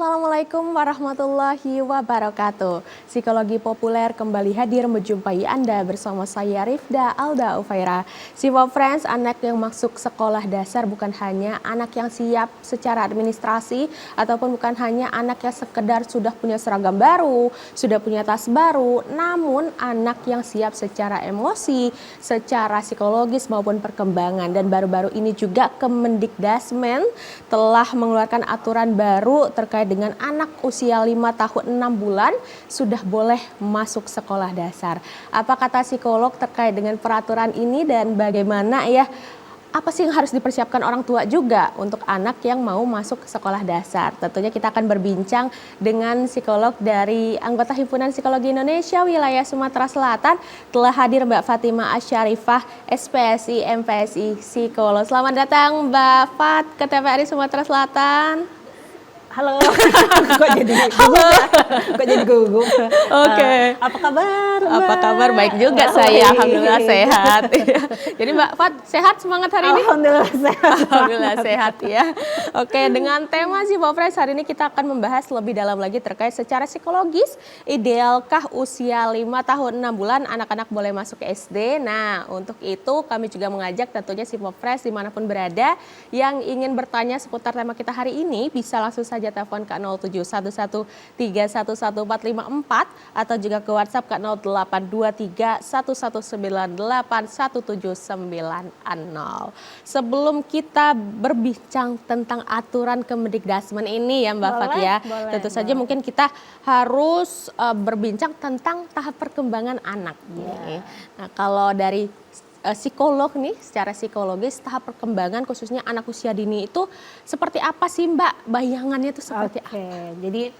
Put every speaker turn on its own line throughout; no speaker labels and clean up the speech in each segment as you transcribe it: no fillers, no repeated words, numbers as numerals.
Assalamualaikum warahmatullahi wabarakatuh. Psikologi populer kembali hadir menjumpai Anda bersama saya Rifda Alda Ufaira. Siwa Friends, anak yang masuk sekolah dasar bukan hanya anak yang siap secara administrasi ataupun bukan hanya anak yang sekedar sudah punya seragam baru, sudah punya tas baru, namun anak yang siap secara emosi, secara psikologis maupun perkembangan. Dan baru-baru ini juga Kemendikdasmen telah mengeluarkan aturan baru terkait dengan anak usia 5 tahun 6 bulan sudah boleh masuk sekolah dasar. Apa kata psikolog terkait dengan peraturan ini dan bagaimana ya, apa sih yang harus dipersiapkan orang tua juga untuk anak yang mau masuk sekolah dasar? Tentunya kita akan berbincang dengan psikolog dari anggota Himpunan Psikologi Indonesia wilayah Sumatera Selatan. Telah hadir Mbak Fatimah Asyarifah, SPSI, MPSI, psikolog. Selamat datang Mbak Fat ke TVRI Sumatera Selatan.
Halo, kok jadi gugup?
Oke.
Apa kabar?
Apa kabar? Baik juga saya, alhamdulillah sehat. Jadi Mbak Fat sehat semangat hari ini?
Alhamdulillah sehat.
Alhamdulillah sehat ya. Oke, dengan tema Siwa Friends hari ini kita akan membahas lebih dalam lagi terkait secara psikologis, idealkah usia 5 tahun 6 bulan anak-anak boleh masuk ke SD? Nah, untuk itu kami juga mengajak tentunya Siwa Friends dimanapun berada yang ingin bertanya seputar tema kita hari ini bisa langsung saja telepon ke 0711311454 atau juga ke WhatsApp ke 082311981790. Sebelum kita berbincang tentang aturan Kemendikdasmen ini ya Mbak Fat ya, tentu saja mungkin kita harus berbincang tentang tahap perkembangan anak.
Yeah.
Nah, kalau dari psikolog nih, secara psikologis tahap perkembangan khususnya anak usia dini itu seperti apa sih Mbak? Bayangannya itu seperti apa?
Jadi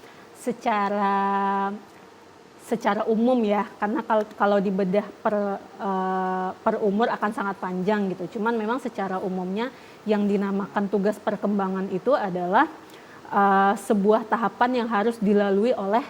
secara umum ya, karena kalau dibedah per umur akan sangat panjang gitu. Cuman memang secara umumnya yang dinamakan tugas perkembangan itu adalah sebuah tahapan yang harus dilalui oleh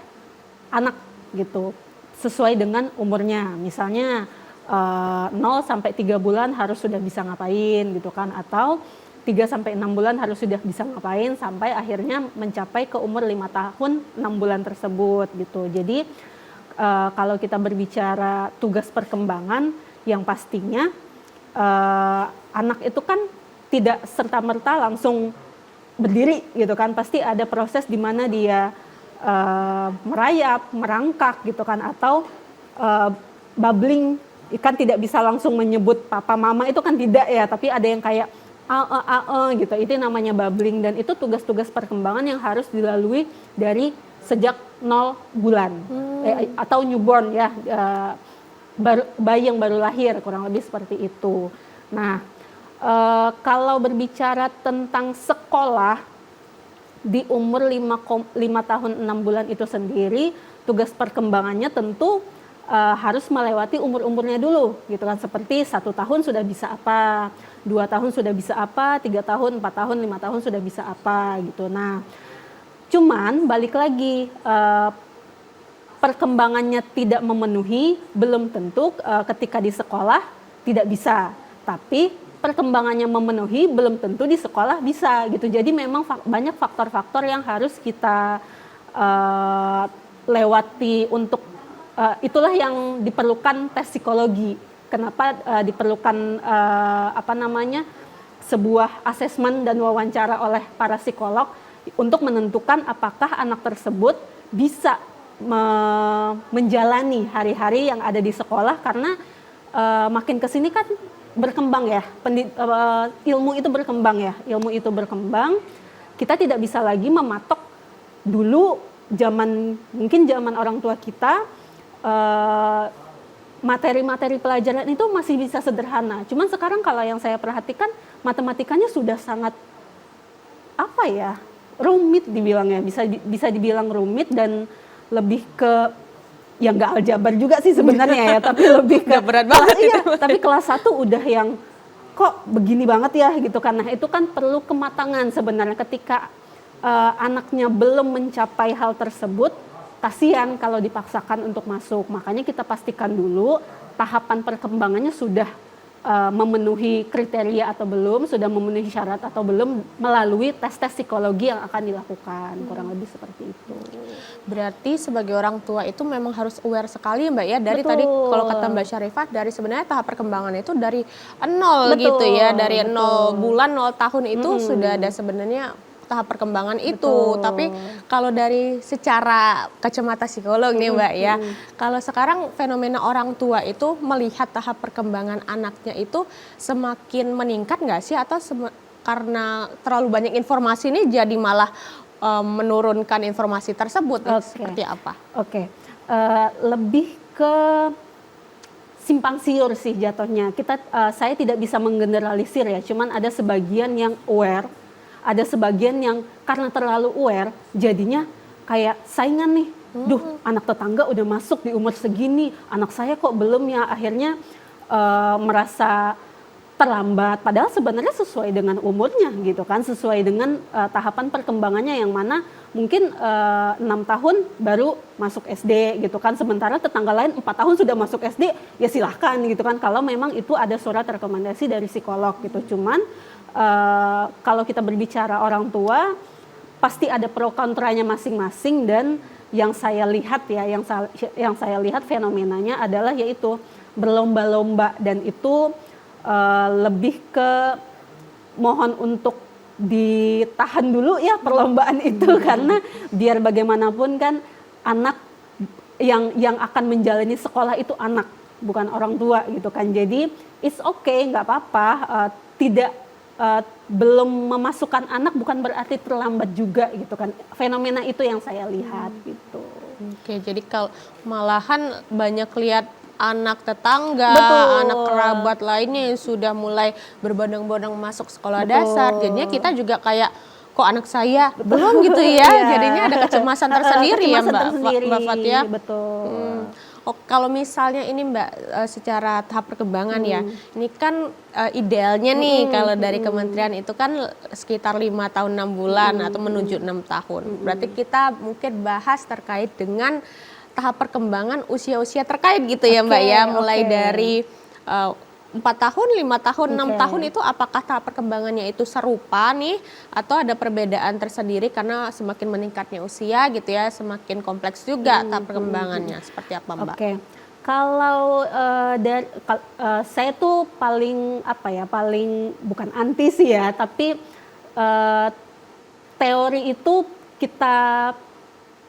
anak gitu, sesuai dengan umurnya. Misalnya 0 sampai 3 bulan harus sudah bisa ngapain gitu kan, atau 3 sampai 6 bulan harus sudah bisa ngapain sampai akhirnya mencapai ke umur 5 tahun 6 bulan tersebut gitu. Jadi kalau kita berbicara tugas perkembangan, yang pastinya anak itu kan tidak serta-merta langsung berdiri gitu kan, pasti ada proses di mana dia merayap, merangkak gitu kan, atau babbling. Kan tidak bisa langsung menyebut papa mama, itu kan tidak ya, tapi ada yang kayak gitu, itu namanya babbling. Dan itu tugas-tugas perkembangan yang harus dilalui dari sejak 0 bulan atau newborn ya, bayi yang baru lahir, kurang lebih seperti itu. Nah, kalau berbicara tentang sekolah di umur 5 tahun 6 bulan itu sendiri, tugas perkembangannya tentu harus melewati umur-umurnya dulu gitu kan, seperti 1 tahun sudah bisa apa, 2 tahun sudah bisa apa, 3 tahun, 4 tahun, 5 tahun sudah bisa apa gitu. Nah, cuman balik lagi, perkembangannya tidak memenuhi, belum tentu ketika di sekolah tidak bisa, tapi perkembangannya memenuhi belum tentu di sekolah bisa gitu. Jadi memang banyak faktor-faktor yang harus kita lewati untuk itulah yang diperlukan tes psikologi. Kenapa diperlukan sebuah asesmen dan wawancara oleh para psikolog untuk menentukan apakah anak tersebut bisa menjalani hari-hari yang ada di sekolah, karena makin kesini kan berkembang ya, ilmu itu berkembang. Kita tidak bisa lagi mematok dulu mungkin zaman orang tua kita, materi-materi pelajaran itu masih bisa sederhana. Cuman sekarang kalau yang saya perhatikan, matematikanya sudah sangat rumit dibilangnya, bisa dibilang rumit dan lebih ke ya nggak aljabar juga sih sebenarnya ya, tapi lebih ke
berat banget itu.
Tapi kelas 1 udah yang kok begini banget ya gitu kan. Nah, itu kan perlu kematangan sebenarnya ketika anaknya belum mencapai hal tersebut. Kasihan kalau dipaksakan untuk masuk. Makanya kita pastikan dulu tahapan perkembangannya sudah memenuhi kriteria atau belum, sudah memenuhi syarat atau belum melalui tes-tes psikologi yang akan dilakukan, kurang lebih seperti itu.
Berarti sebagai orang tua itu memang harus aware sekali Mbak ya, dari
Betul.
tadi kalau kata Mbak Syarifah, dari sebenarnya tahap perkembangan itu dari nol
Betul,
gitu ya, dari
betul.
0 bulan 0 tahun itu sudah ada sebenarnya tahap perkembangan itu.
Betul.
Tapi kalau dari secara kacamata psikolog nih Mbak ya, kalau sekarang fenomena orang tua itu melihat tahap perkembangan anaknya itu semakin meningkat nggak sih, atau karena terlalu banyak informasi ini jadi malah menurunkan informasi tersebut? Seperti apa?
Oke. Lebih ke simpang siur sih jatuhnya. Saya tidak bisa menggeneralisir ya, cuman ada sebagian yang aware, ada sebagian yang karena terlalu aware jadinya kayak saingan nih. Duh, anak tetangga udah masuk di umur segini, anak saya kok belum ya, akhirnya merasa terlambat, padahal sebenarnya sesuai dengan umurnya gitu kan, sesuai dengan tahapan perkembangannya yang mana mungkin 6 tahun baru masuk SD gitu kan, sementara tetangga lain 4 tahun sudah masuk SD, ya silahkan gitu kan, kalau memang itu ada surat rekomendasi dari psikolog gitu. Cuman kalau kita berbicara orang tua, pasti ada pro kontranya masing-masing, dan yang saya lihat ya, yang saya lihat fenomenanya adalah yaitu berlomba-lomba, dan itu lebih ke mohon untuk ditahan dulu ya perlombaan itu, karena biar bagaimanapun kan anak yang akan menjalani sekolah itu anak, bukan orang tua gitu kan. Jadi it's okay, nggak apa-apa, belum memasukkan anak bukan berarti terlambat juga gitu kan. Fenomena itu yang saya lihat gitu.
Oke, jadi kalau malahan banyak lihat anak tetangga,
Betul.
anak kerabat lainnya yang sudah mulai berbondong-bondong masuk sekolah
Betul.
dasar, jadinya kita juga kayak kok anak saya belum gitu ya, jadinya ada kecemasan tersendiri ya Mbak Fathia.
Betul.
Oh, kalau misalnya ini Mbak secara tahap perkembangan ya, ini kan idealnya nih kalau dari kementerian itu kan sekitar 5 tahun 6 bulan atau menuju 6 tahun. Berarti kita mungkin bahas terkait dengan tahap perkembangan usia-usia terkait gitu ya Mbak ya, mulai dari 4 tahun, 5 tahun, 6 tahun itu apakah tahap perkembangannya itu serupa nih, atau ada perbedaan tersendiri karena semakin meningkatnya usia gitu ya, semakin kompleks juga tahap perkembangannya, seperti apa Mbak?
Oke. Kalau saya tuh paling paling bukan anti sih ya, tapi teori itu kita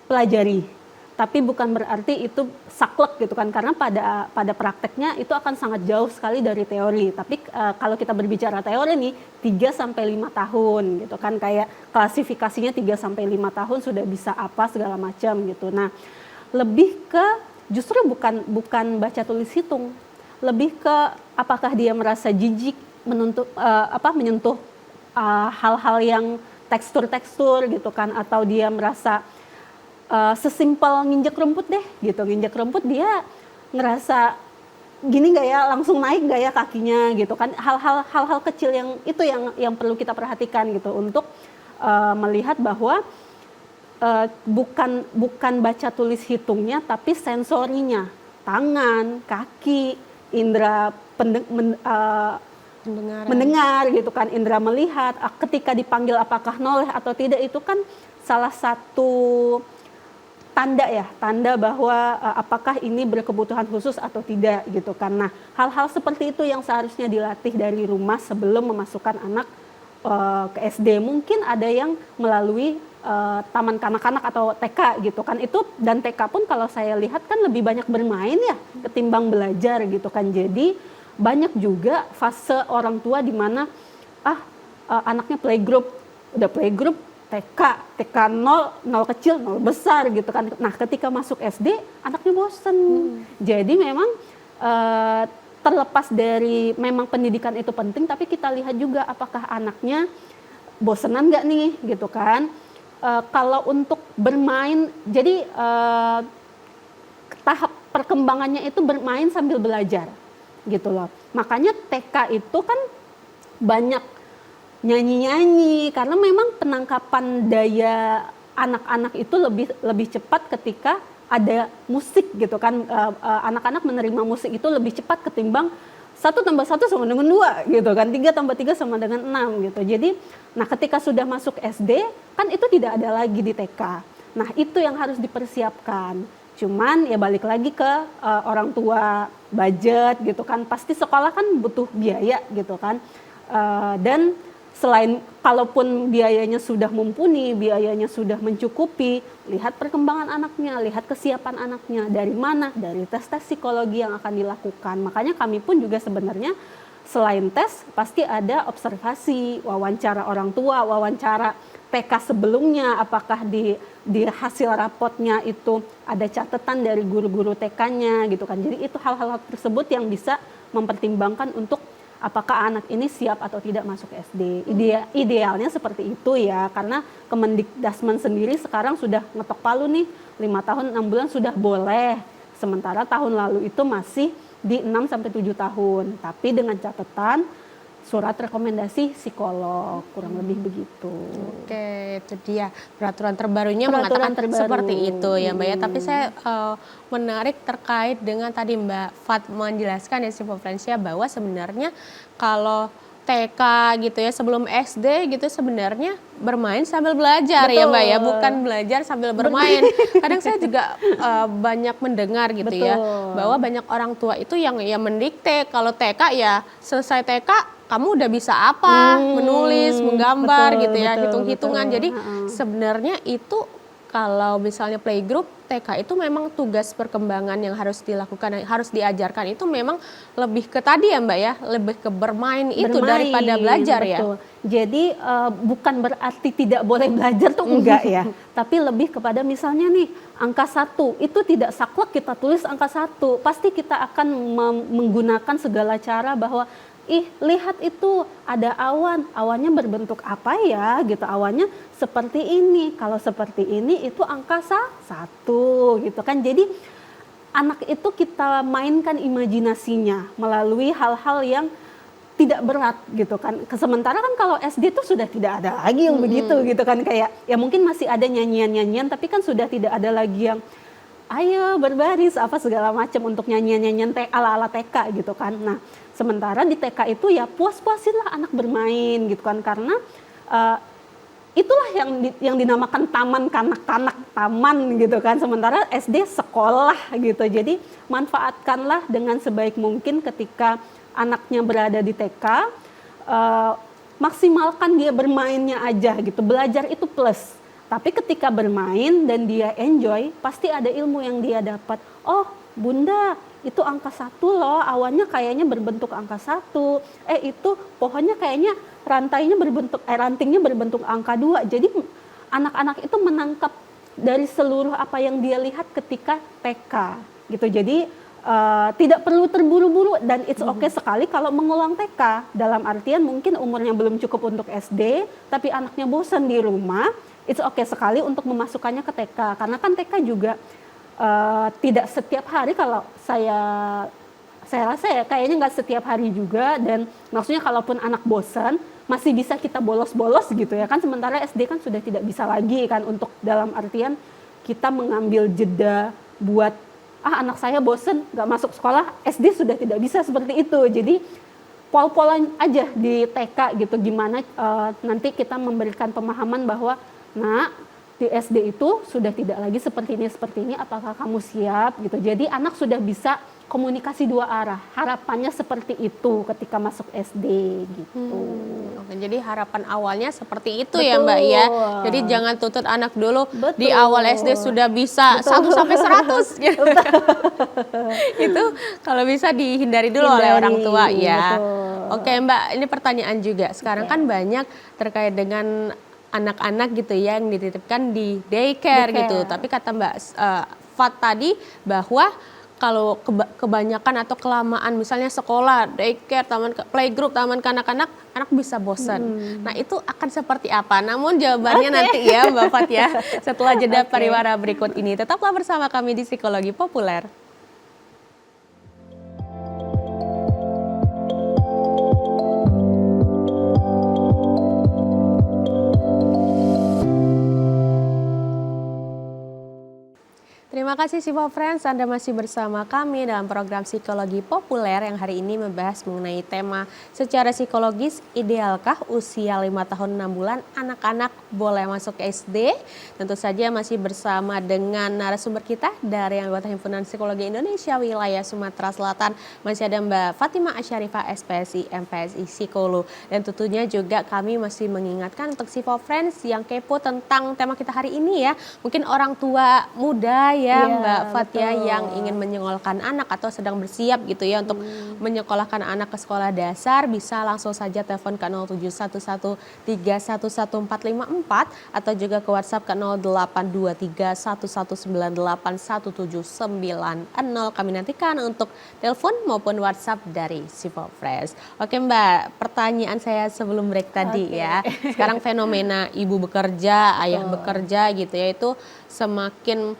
pelajari. Tapi bukan berarti itu saklek gitu kan, karena pada prakteknya itu akan sangat jauh sekali dari teori. Tapi kalau kita berbicara teori nih 3 sampai 5 tahun gitu kan, kayak klasifikasinya 3 sampai 5 tahun sudah bisa apa segala macam gitu. Nah, lebih ke justru bukan baca tulis hitung. Lebih ke apakah dia merasa jijik menyentuh hal-hal yang tekstur-tekstur gitu kan, atau dia merasa sesimpel nginjek rumput deh gitu, nginjek rumput dia ngerasa gini nggak ya, langsung naik nggak ya kakinya gitu kan, hal-hal kecil yang itu yang perlu kita perhatikan gitu untuk melihat bahwa bukan baca tulis hitungnya, tapi sensorinya, tangan, kaki, indera mendengar gitu kan, indera melihat, ketika dipanggil apakah noleh atau tidak, itu kan salah satu tanda bahwa apakah ini berkebutuhan khusus atau tidak gitu kan. Nah, hal-hal seperti itu yang seharusnya dilatih dari rumah sebelum memasukkan anak ke SD. Mungkin ada yang melalui taman kanak-kanak atau TK gitu kan. Itu dan TK pun kalau saya lihat kan lebih banyak bermain ya ketimbang belajar gitu kan. Jadi banyak juga fase orang tua di mana anaknya playgroup, udah playgroup TK 0 kecil, 0 besar gitu kan. Nah, ketika masuk SD, anaknya bosen. Jadi memang terlepas dari memang pendidikan itu penting, tapi kita lihat juga apakah anaknya bosenan nggak nih gitu kan. Kalau untuk bermain, jadi tahap perkembangannya itu bermain sambil belajar gitu loh. Makanya TK itu kan banyak nyanyi-nyanyi, karena memang penangkapan daya anak-anak itu lebih cepat ketika ada musik gitu kan. Anak-anak menerima musik itu lebih cepat ketimbang 1 tambah 1 sama dengan 2 gitu kan, 3 tambah 3 sama dengan 6 gitu. Jadi, nah ketika sudah masuk SD kan itu tidak ada lagi di TK. Nah itu yang harus dipersiapkan. Cuman ya balik lagi ke orang tua, budget gitu kan, pasti sekolah kan butuh biaya gitu kan. Dan selain kalaupun biayanya sudah mumpuni, biayanya sudah mencukupi, lihat perkembangan anaknya, lihat kesiapan anaknya, dari mana? Dari tes-tes psikologi yang akan dilakukan. Makanya kami pun juga sebenarnya selain tes pasti ada observasi, wawancara orang tua, wawancara TK sebelumnya, apakah di hasil rapotnya itu ada catatan dari guru-guru TK-nya gitu kan. Jadi itu hal-hal tersebut yang bisa mempertimbangkan untuk apakah anak ini siap atau tidak masuk SD. Idealnya seperti itu ya, karena Kemendikdasmen sendiri sekarang sudah ngetok palu nih, 5 tahun 6 bulan sudah boleh. Sementara tahun lalu itu masih di 6-7 tahun. Tapi dengan catatan surat rekomendasi psikolog, kurang lebih begitu.
Oke, itu dia peraturan terbarunya mengatakan seperti itu ya Mbak ya. Tapi saya menarik terkait dengan tadi Mbak Fat menjelaskan ya Simple Friends ya, bahwa sebenarnya kalau TK gitu ya sebelum SD gitu sebenarnya bermain sambil belajar. Betul. Ya Mbak ya, bukan belajar sambil bermain. Kadang saya juga banyak mendengar gitu. Betul. Ya, bahwa banyak orang tua itu yang ya mendikte, kalau TK ya selesai TK kamu udah bisa apa, menulis, menggambar gitu ya, hitung-hitungan. Jadi sebenarnya itu kalau misalnya playgroup TK itu memang tugas perkembangan yang harus dilakukan, harus diajarkan itu memang lebih ke tadi ya Mbak ya, lebih ke bermain itu daripada belajar. Betul. Ya.
Jadi bukan berarti tidak boleh belajar tuh enggak ya, tapi lebih kepada misalnya nih angka 1 itu tidak saklek kita tulis angka 1, pasti kita akan menggunakan segala cara bahwa lihat itu ada awan, awannya berbentuk apa ya gitu, awannya seperti ini, kalau seperti ini itu angka 1 gitu kan. Jadi anak itu kita mainkan imajinasinya melalui hal-hal yang tidak berat gitu kan. Sementara kan kalau SD itu sudah tidak ada lagi yang begitu gitu kan, kayak ya mungkin masih ada nyanyian-nyanyian tapi kan sudah tidak ada lagi yang ayo berbaris apa segala macam untuk nyanyian-nyanyian ala-ala TK gitu kan. Nah, sementara di TK itu ya puas-puasinlah anak bermain gitu kan, karena itulah yang dinamakan taman kanak-kanak, taman gitu kan. Sementara SD sekolah gitu. Jadi manfaatkanlah dengan sebaik mungkin ketika anaknya berada di TK, maksimalkan dia bermainnya aja gitu. Belajar itu plus. Tapi ketika bermain dan dia enjoy, pasti ada ilmu yang dia dapat. Oh, Bunda, itu angka 1 loh, awannya kayaknya berbentuk angka 1. Itu pohonnya kayaknya rantingnya berbentuk angka 2. Jadi anak-anak itu menangkap dari seluruh apa yang dia lihat ketika TK gitu. Jadi tidak perlu terburu-buru dan it's okay sekali kalau mengulang TK. Dalam artian mungkin umurnya belum cukup untuk SD, tapi anaknya bosan di rumah, it's okay sekali untuk memasukkannya ke TK. Karena kan TK juga tidak setiap hari, kalau saya rasa ya kayaknya nggak setiap hari juga. Dan maksudnya kalaupun anak bosan masih bisa kita bolos-bolos gitu ya kan. Sementara SD kan sudah tidak bisa lagi kan, untuk dalam artian kita mengambil jeda buat anak saya bosan nggak masuk sekolah, SD sudah tidak bisa seperti itu. Jadi pol-polan aja di TK gitu, gimana nanti kita memberikan pemahaman bahwa di SD itu sudah tidak lagi seperti ini, apakah kamu siap gitu. Jadi anak sudah bisa komunikasi 2 arah. Harapannya seperti itu ketika masuk SD gitu.
Oke, jadi harapan awalnya seperti itu. Betul. Ya Mbak ya. Jadi jangan tuntut anak dulu. Betul. Di awal SD sudah bisa 1 sampai 100 gitu. Itu kalau bisa dihindari dulu oleh orang tua ya. Betul. Oke Mbak, ini pertanyaan juga. Sekarang kan banyak terkait dengan anak-anak gitu ya yang dititipkan di daycare gitu. Tapi kata Mbak Fat tadi bahwa kalau kebanyakan atau kelamaan misalnya sekolah, daycare, taman playgroup, taman kanak-kanak, anak bisa bosan. Nah itu akan seperti apa? Namun jawabannya nanti ya Mbak Fat ya, setelah jeda pariwara berikut ini. Tetaplah bersama kami di Psikologi Populer. Terima kasih Siva Friends, Anda masih bersama kami dalam program Psikologi Populer yang hari ini membahas mengenai tema secara psikologis, idealkah usia 5 tahun 6 bulan anak-anak boleh masuk SD? Tentu saja masih bersama dengan narasumber kita dari anggota Himpunan Psikologi Indonesia wilayah Sumatera Selatan. Masih ada Mbak Fatimah Asyarifah SPSI MPSI Psikolo. Dan tentunya juga kami masih mengingatkan untuk Siva Friends yang kepo tentang tema kita hari ini ya. Mungkin orang tua muda ya Mbak Fatia yang ingin menyekolahkan anak atau sedang bersiap gitu ya untuk menyekolahkan anak ke sekolah dasar, bisa langsung saja telepon ke 0711311454 atau juga ke WhatsApp ke 082311981790. Kami nantikan untuk telepon maupun WhatsApp dari Siva Fresh. Oke Mbak, pertanyaan saya sebelum break tadi ya. Sekarang fenomena ibu bekerja, ayah bekerja gitu ya, itu semakin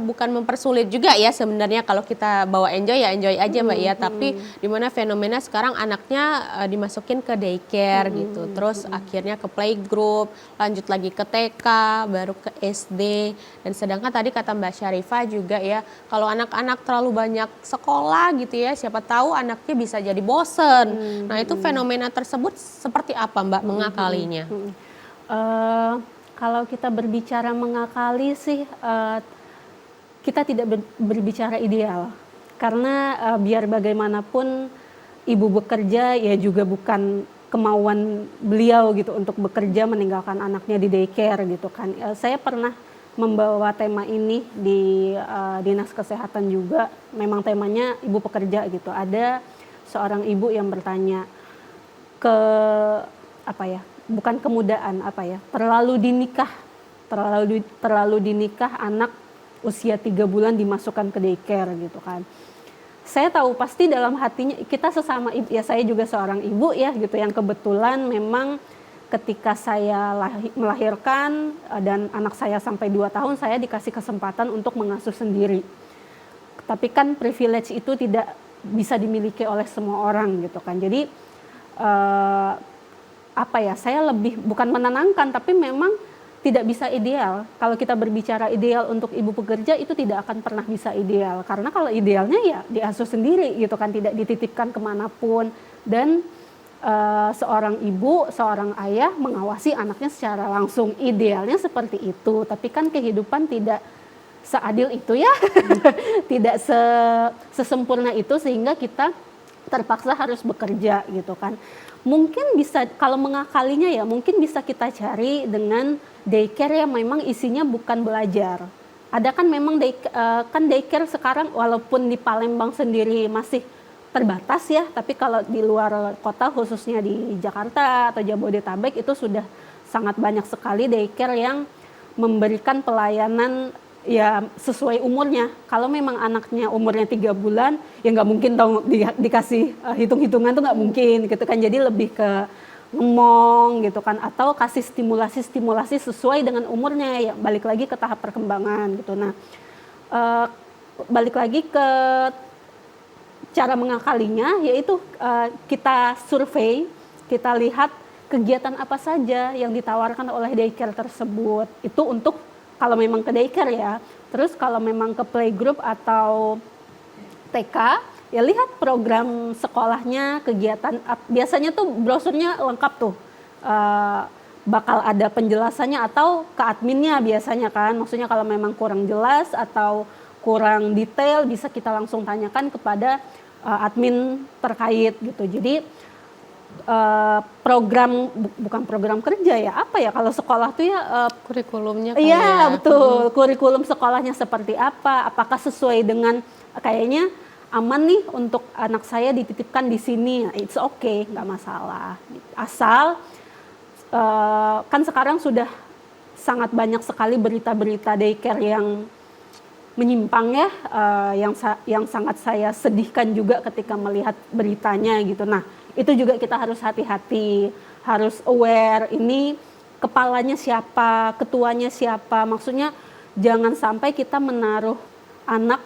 bukan mempersulit juga ya sebenarnya. Kalau kita bawa enjoy ya enjoy aja Mbak ya, tapi dimana fenomena sekarang anaknya dimasukin ke daycare gitu, terus akhirnya ke playgroup, lanjut lagi ke TK, baru ke SD. Dan sedangkan tadi kata Mbak Syarifah juga ya, kalau anak-anak terlalu banyak sekolah gitu ya, siapa tahu anaknya bisa jadi bosen. Nah itu fenomena tersebut seperti apa Mbak mengakalinya?
Kalau kita berbicara mengakali sih, kita tidak berbicara ideal. Karena biar bagaimanapun ibu bekerja ya juga bukan kemauan beliau gitu untuk bekerja meninggalkan anaknya di daycare gitu kan. Saya pernah membawa tema ini di Dinas Kesehatan juga, memang temanya ibu pekerja gitu. Ada seorang ibu yang bertanya ke bukan kemudaan terlalu dinikah anak usia 3 bulan dimasukkan ke daycare gitu kan. Saya tahu pasti dalam hatinya kita sesama ibu ya, saya juga seorang ibu ya gitu, yang kebetulan memang ketika saya melahirkan dan anak saya sampai 2 tahun saya dikasih kesempatan untuk mengasuh sendiri. Tapi kan privilege itu tidak bisa dimiliki oleh semua orang gitu kan. Jadi saya lebih bukan menenangkan, tapi memang tidak bisa ideal. Kalau kita berbicara ideal untuk ibu pekerja itu tidak akan pernah bisa ideal. Karena kalau idealnya ya diasuh sendiri gitu kan, tidak dititipkan kemanapun. Dan seorang ibu, seorang ayah mengawasi anaknya secara langsung. Idealnya seperti itu, tapi kan kehidupan tidak seadil itu ya. Tidak sesempurna itu sehingga kita terpaksa harus bekerja gitu kan. Mungkin bisa, kalau mengakalinya ya mungkin bisa kita cari dengan daycare yang memang isinya bukan belajar. Ada kan memang daycare sekarang walaupun di Palembang sendiri masih terbatas ya, tapi kalau di luar kota khususnya di Jakarta atau Jabodetabek itu sudah sangat banyak sekali daycare yang memberikan pelayanan ya sesuai umurnya. Kalau memang anaknya umurnya 3 bulan, ya nggak mungkin dong dikasih hitung-hitungan tuh nggak mungkin gitu kan. Jadi lebih ke ngomong gitu kan, atau kasih stimulasi sesuai dengan umurnya, ya balik lagi ke tahap perkembangan gitu. Nah, balik lagi ke cara mengakalinya, yaitu kita survei, kita lihat kegiatan apa saja yang ditawarkan oleh daycare tersebut. Itu untuk kalau memang ke daycare ya. Terus kalau memang ke playgroup atau TK, ya lihat program sekolahnya, kegiatan. Biasanya tuh brosurnya lengkap tuh. Bakal ada penjelasannya atau ke adminnya biasanya kan. Maksudnya kalau memang kurang jelas atau kurang detail bisa kita langsung tanyakan kepada admin terkait gitu. Jadi bukan program kerja ya, apa ya kalau sekolah tuh ya
Kurikulumnya
iya betul, kurikulum sekolahnya seperti apa, apakah sesuai dengan kayaknya aman nih untuk anak saya dititipkan di sini, it's okay, nggak masalah. Asal kan sekarang sudah sangat banyak sekali berita-berita daycare yang menyimpang ya, yang sangat saya sedihkan juga ketika melihat beritanya gitu. Nah, itu juga kita harus hati-hati, harus aware ini kepalanya siapa, ketuanya siapa. Maksudnya jangan sampai kita menaruh anak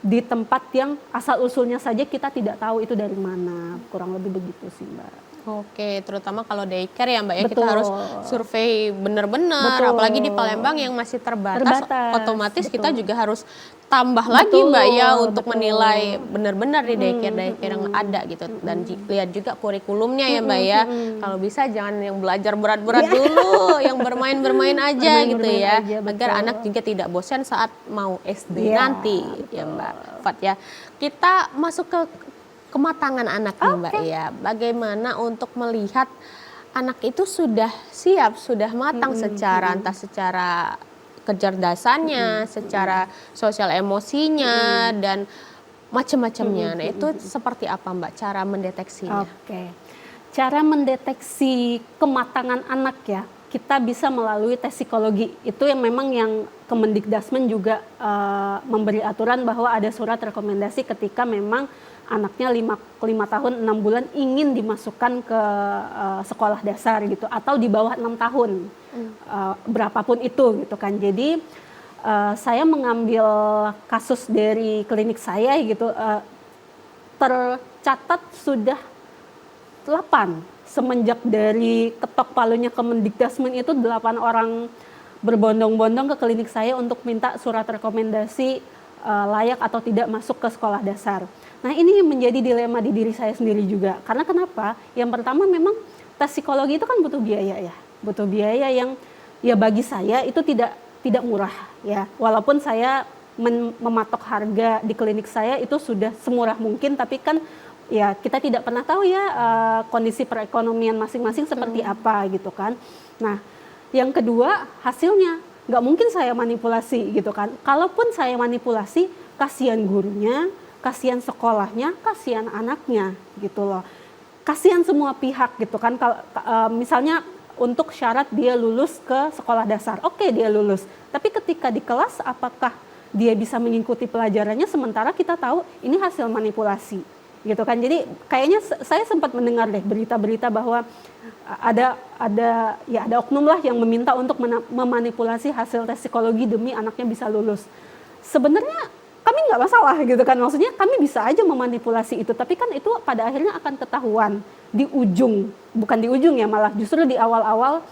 di tempat yang asal usulnya saja kita tidak tahu itu dari mana. Kurang lebih begitu sih Mbak.
Oke, terutama kalau daycare ya Mbak ya, kita harus
Betul,
survei benar-benar, apalagi di Palembang
betul.
yang masih terbatas,
Terbatas,
otomatis kita
betul.
juga harus tambah lagi Mbak ya
Betul,
untuk menilai
betul.
benar-benar di
Mhm,
daycare-daycare yang
mhm,
ada gitu. Dan
mhm.
lihat juga kurikulumnya ya Mbak
Mhm,
ya,
mhm.
kalau bisa jangan yang belajar berat-berat
Iya,
dulu, yang bermain-bermain aja gitu
bermain-bermain
ya,
aja,
agar anak
betul.
juga tidak bosan saat mau SD
Iya,
nanti ya Mbak
betul.
Fat ya. Kita masuk ke kematangan anak nih Mbak
Oke,
ya, bagaimana untuk melihat anak itu sudah siap, sudah matang
mhm,
secara entah
mhm,
secara kecerdasannya,
mhm,
secara sosial emosinya
mhm,
dan
mhm,
macam-macamnya. Nah,
mhm,
itu
mhm.
seperti apa Mbak cara mendeteksinya?
Oke. Cara mendeteksi kematangan anak ya, kita bisa melalui tes psikologi. Itu yang memang yang Kemendikbudrismen juga memberi aturan bahwa ada surat rekomendasi ketika memang anaknya 5 tahun 6 bulan ingin dimasukkan ke sekolah dasar gitu atau di bawah 6 tahun. Berapapun itu gitu kan. Jadi saya mengambil kasus dari klinik saya gitu, tercatat sudah 8 semenjak dari ketok palunya Kemendikbudrismen itu 8 orang berbondong-bondong ke klinik saya untuk minta surat rekomendasi layak atau tidak masuk ke sekolah dasar. Nah, ini menjadi dilema di diri saya sendiri juga. Karena kenapa? Yang pertama memang tes psikologi itu kan butuh biaya ya. Butuh biaya yang ya bagi saya itu tidak murah ya. Walaupun saya mematok harga di klinik saya itu sudah semurah mungkin, tapi kan ya kita tidak pernah tahu ya kondisi perekonomian masing-masing seperti apa gitu kan. Nah, yang kedua hasilnya nggak mungkin saya manipulasi gitu kan. Kalaupun saya manipulasi, kasihan gurunya, kasihan sekolahnya, kasihan anaknya gitu loh. Kasihan semua pihak gitu kan. Kalau misalnya untuk syarat dia lulus ke sekolah dasar, oke dia lulus. Tapi ketika di kelas apakah dia bisa mengikuti pelajarannya sementara kita tahu ini hasil manipulasi gitu kan. Jadi kayaknya saya sempat mendengar deh berita-berita bahwa ada oknum lah yang meminta untuk memanipulasi hasil tes psikologi demi anaknya bisa lulus. Sebenarnya kami nggak masalah gitu kan, maksudnya kami bisa aja memanipulasi itu, tapi kan itu pada akhirnya akan ketahuan di ujung, bukan di ujung ya, malah justru di awal-awal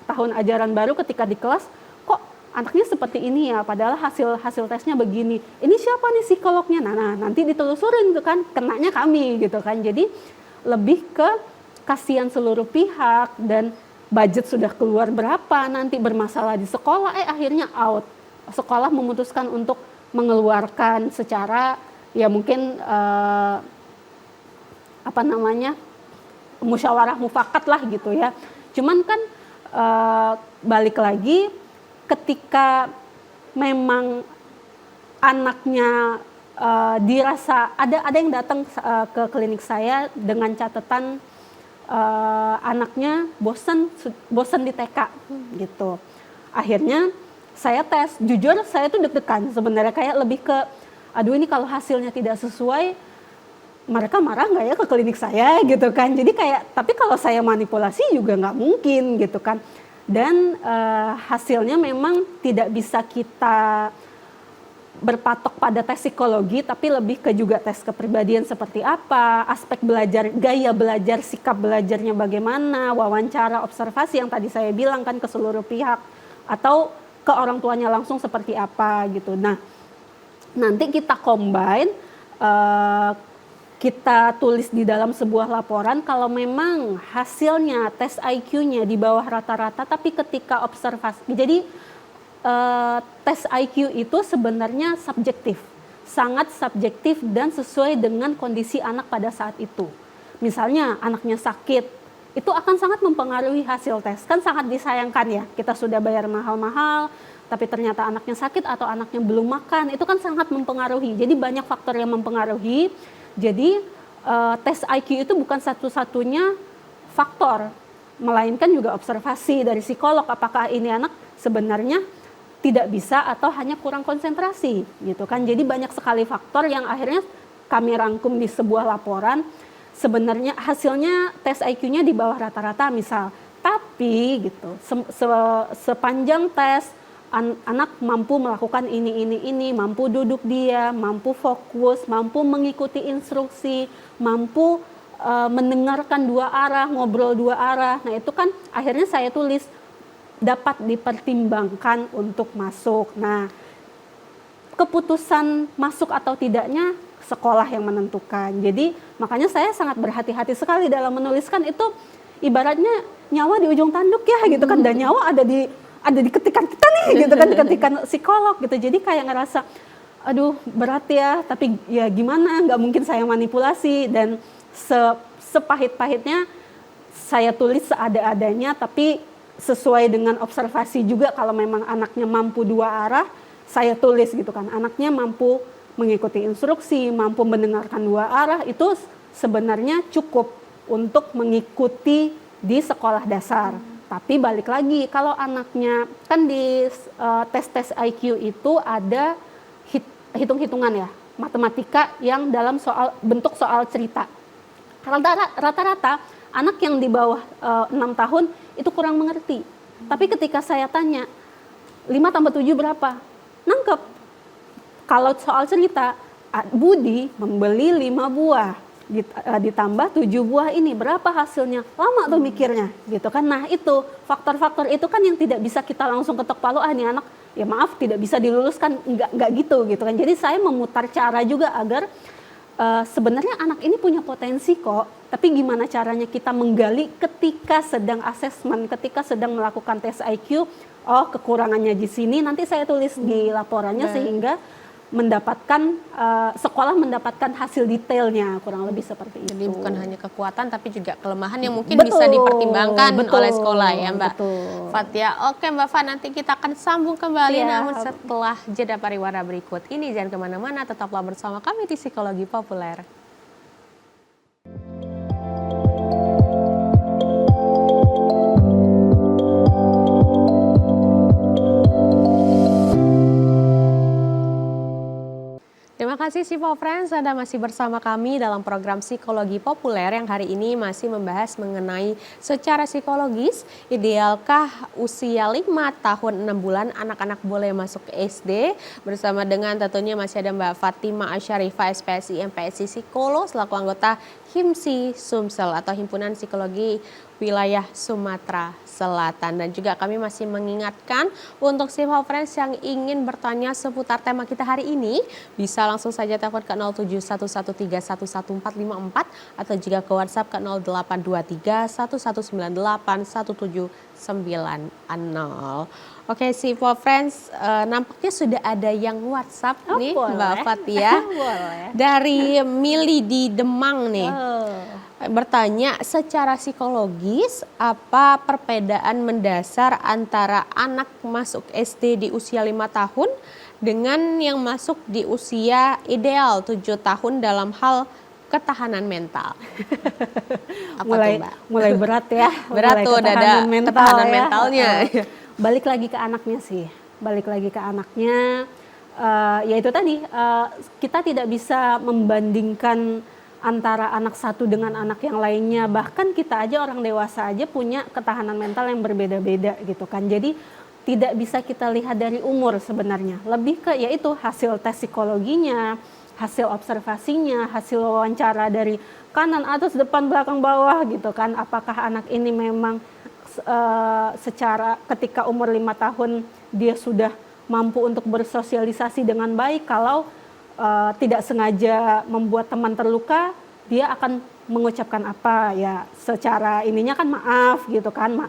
tahun ajaran baru ketika di kelas kok anaknya seperti ini ya, padahal hasil tesnya begini. Ini siapa nih psikolognya? Nah, nanti ditelusurin tuh kan, kenanya kami gitu kan. Jadi lebih ke kasihan seluruh pihak dan budget sudah keluar berapa, nanti bermasalah di sekolah, akhirnya out. Sekolah memutuskan untuk mengeluarkan secara ya mungkin apa namanya musyawarah mufakat lah gitu ya. Cuman kan balik lagi ketika memang anaknya dirasa ada yang datang ke klinik saya dengan catatan anaknya bosan di TK gitu. Akhirnya saya tes, jujur saya tuh deg-degan sebenarnya, kayak lebih ke aduh ini kalau hasilnya tidak sesuai mereka marah nggak ya ke klinik saya gitu kan. Jadi kayak tapi kalau saya manipulasi juga nggak mungkin gitu kan. Dan hasilnya memang tidak bisa kita berpatok pada tes psikologi, tapi lebih ke juga tes kepribadian seperti apa, aspek belajar, gaya belajar, sikap belajarnya bagaimana, wawancara, observasi yang tadi saya bilang kan ke seluruh pihak, atau ke orang tuanya langsung seperti apa gitu. Nah, nanti kita combine, kita tulis di dalam sebuah laporan kalau memang hasilnya tes IQ-nya di bawah rata-rata, tapi ketika observasi, jadi tes IQ itu sebenarnya subjektif, sangat subjektif dan sesuai dengan kondisi anak pada saat itu. Misalnya anaknya sakit, itu akan sangat mempengaruhi hasil tes. Kan sangat disayangkan ya, kita sudah bayar mahal-mahal, tapi ternyata anaknya sakit atau anaknya belum makan, itu kan sangat mempengaruhi. Jadi banyak faktor yang mempengaruhi. Jadi tes IQ itu bukan satu-satunya faktor, melainkan juga observasi dari psikolog, apakah ini anak sebenarnya tidak bisa atau hanya kurang konsentrasi gitu kan. Jadi banyak sekali faktor yang akhirnya kami rangkum di sebuah laporan. Sebenarnya hasilnya tes IQ-nya di bawah rata-rata misal, tapi gitu sepanjang tes anak mampu melakukan ini, mampu duduk dia, mampu fokus, mampu mengikuti instruksi, mampu mendengarkan dua arah, ngobrol dua arah. Nah itu kan akhirnya saya tulis dapat dipertimbangkan untuk masuk. Nah keputusan masuk atau tidaknya sekolah yang menentukan. Jadi makanya saya sangat berhati-hati sekali dalam menuliskan itu, ibaratnya nyawa di ujung tanduk ya gitu kan, dan nyawa ada di ketikan kita nih gitu kan, ketikan psikolog gitu. Jadi kayak ngerasa aduh berat ya, tapi ya gimana, nggak mungkin saya manipulasi, dan sepahit-pahitnya saya tulis seada-adanya, tapi sesuai dengan observasi juga. Kalau memang anaknya mampu dua arah, saya tulis gitu kan, anaknya mampu mengikuti instruksi, mampu mendengarkan dua arah, itu sebenarnya cukup untuk mengikuti di sekolah dasar. Tapi balik lagi, kalau anaknya kan di tes-tes IQ itu ada hitung-hitungan ya, matematika yang dalam bentuk soal cerita. Rata-rata anak yang di bawah 6 tahun itu kurang mengerti. Tapi ketika saya tanya, 5 tambah 7 berapa? Nangkep. Kalau soal cerita, Budi membeli 5 buah, ditambah 7 buah ini, berapa hasilnya? Lama tuh mikirnya, gitu kan. Nah itu, faktor-faktor itu kan yang tidak bisa kita langsung ketok palu, nih anak, ya maaf tidak bisa diluluskan, enggak gitu kan. Jadi saya memutar cara juga agar sebenarnya anak ini punya potensi kok, tapi gimana caranya kita menggali ketika sedang asesmen, ketika sedang melakukan tes IQ, oh kekurangannya di sini, nanti saya tulis di laporannya sehingga sekolah mendapatkan hasil detailnya, kurang lebih seperti itu.
Jadi bukan hanya kekuatan tapi juga kelemahan yang mungkin bisa dipertimbangkan oleh sekolah ya Mbak Fathia. Oke Mbak Fa, nanti kita akan sambung kembali namun setelah jeda pariwara berikut ini. Jangan kemana-mana, tetaplah bersama kami di Psikologi Populer. Terima kasih Sipo Friends, Anda masih bersama kami dalam program Psikologi Populer yang hari ini masih membahas mengenai secara psikologis, idealkah usia 5 tahun 6 bulan anak-anak boleh masuk ke SD, bersama dengan tentunya masih ada Mbak Fatima Asyarifah SPSI MPSI Psikolog selaku anggota HIMSI Sumsel atau Himpunan Psikologi Wilayah Sumatera Selatan. Dan juga kami masih mengingatkan untuk Sipo Friends yang ingin bertanya seputar tema kita hari ini, bisa langsung saja telepon ke 0711311454 atau juga ke WhatsApp ke 082311981790. Oke Sipo Friends, nampaknya sudah ada yang WhatsApp nih boleh. Mbak Fathia dari Mili di Demang nih. Bertanya, secara psikologis apa perbedaan mendasar antara anak masuk SD di usia 5 tahun dengan yang masuk di usia ideal 7 tahun dalam hal ketahanan mental? Apa tuh, Mbak?
Mulai berat ya.
Berat tuh, udah ada ketahanan mentalnya.
Balik lagi ke anaknya sih. Balik lagi ke anaknya, ya itu tadi, kita tidak bisa membandingkan antara anak satu dengan anak yang lainnya. Bahkan kita aja orang dewasa aja punya ketahanan mental yang berbeda-beda gitu kan. Jadi tidak bisa kita lihat dari umur sebenarnya. Lebih ke yaitu hasil tes psikologinya, hasil observasinya, hasil wawancara dari kanan, atas, depan, belakang, bawah gitu kan. Apakah anak ini memang secara ketika umur 5 tahun dia sudah mampu untuk bersosialisasi dengan baik. Kalau tidak sengaja membuat teman terluka, dia akan mengucapkan apa ya, secara ininya kan maaf gitu kan,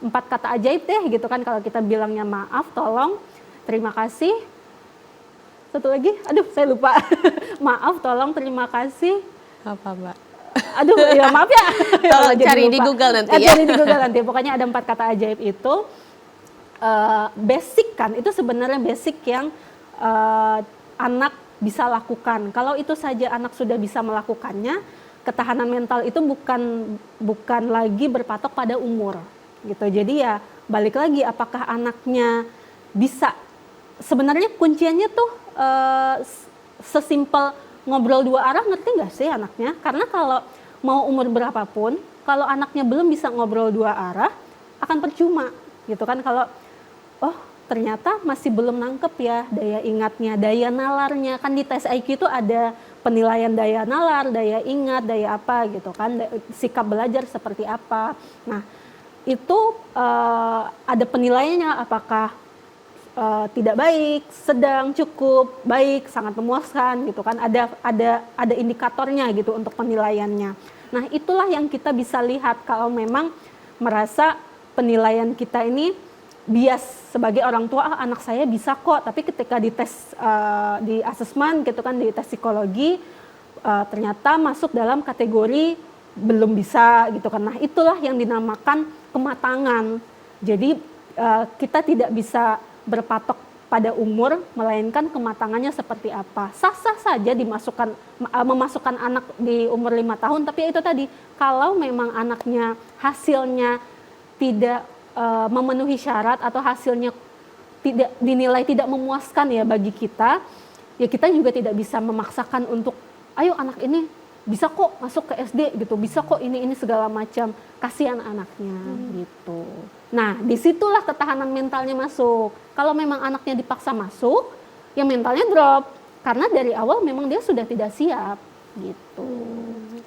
4 kata ajaib deh gitu kan kalau kita bilangnya maaf, tolong, terima kasih, satu lagi, aduh saya lupa. Maaf, tolong, terima kasih,
apa Mbak?
Aduh ya maaf ya.
Tolong cari di Google nanti ya.
Cari di Google nanti, pokoknya ada 4 kata ajaib itu. Basic kan, itu sebenarnya basic yang anak bisa lakukan. Kalau itu saja anak sudah bisa melakukannya, ketahanan mental itu bukan lagi berpatok pada umur gitu. Jadi ya balik lagi, apakah anaknya bisa, sebenarnya kunciannya tuh sesimpel ngobrol 2 arah, ngerti nggak sih anaknya? Karena kalau mau umur berapapun, kalau anaknya belum bisa ngobrol 2 arah, akan percuma gitu kan. Kalau ternyata masih belum nangkep ya daya ingatnya, daya nalarnya. Kan di tes IQ itu ada penilaian daya nalar, daya ingat, daya apa gitu kan, sikap belajar seperti apa. Nah, itu ada penilaiannya, apakah tidak baik, sedang, cukup, baik, sangat memuaskan gitu kan. Ada indikatornya gitu untuk penilaiannya. Nah, itulah yang kita bisa lihat kalau memang merasa penilaian kita ini bias sebagai orang tua, anak saya bisa kok, tapi ketika dites di asesmen gitu kan, di tes psikologi ternyata masuk dalam kategori belum bisa gitu kan. Nah, itulah yang dinamakan kematangan. Jadi kita tidak bisa berpatok pada umur, melainkan kematangannya seperti apa. Sah-sah saja memasukkan anak di umur 5 tahun, tapi itu tadi, kalau memang anaknya hasilnya tidak memenuhi syarat atau hasilnya tidak dinilai tidak memuaskan ya bagi kita, ya kita juga tidak bisa memaksakan untuk, ayo anak ini bisa kok masuk ke SD gitu, bisa kok ini segala macam, kasihan anaknya gitu. Nah, disitulah ketahanan mentalnya masuk. Kalau memang anaknya dipaksa masuk, ya mentalnya drop, karena dari awal memang dia sudah tidak siap gitu.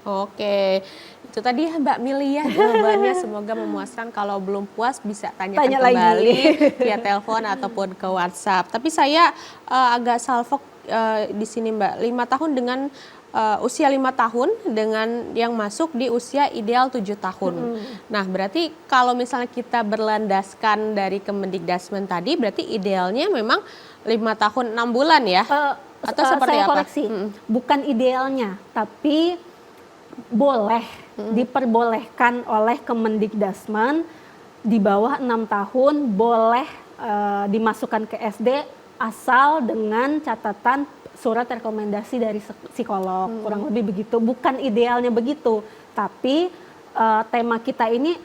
Oke, itu tadi ya Mbak Mili ya jawabannya, semoga memuaskan. Kalau belum puas bisa tanyakan
Tanya
kembali
lagi.
via telepon ataupun ke WhatsApp. Tapi saya agak salfok di sini Mbak, 5 tahun dengan usia 5 tahun dengan yang masuk di usia ideal 7 tahun. Nah, berarti kalau misalnya kita berlandaskan dari Kemendikbudrismen tadi, berarti idealnya memang 5 tahun 6 bulan ya? Atau seperti
saya
apa?
koreksi, bukan idealnya, tapi boleh diperbolehkan oleh Kemendikbudrismen di bawah 6 tahun boleh dimasukkan ke SD asal dengan catatan surat rekomendasi dari psikolog, kurang lebih begitu. Bukan idealnya begitu, tapi tema kita ini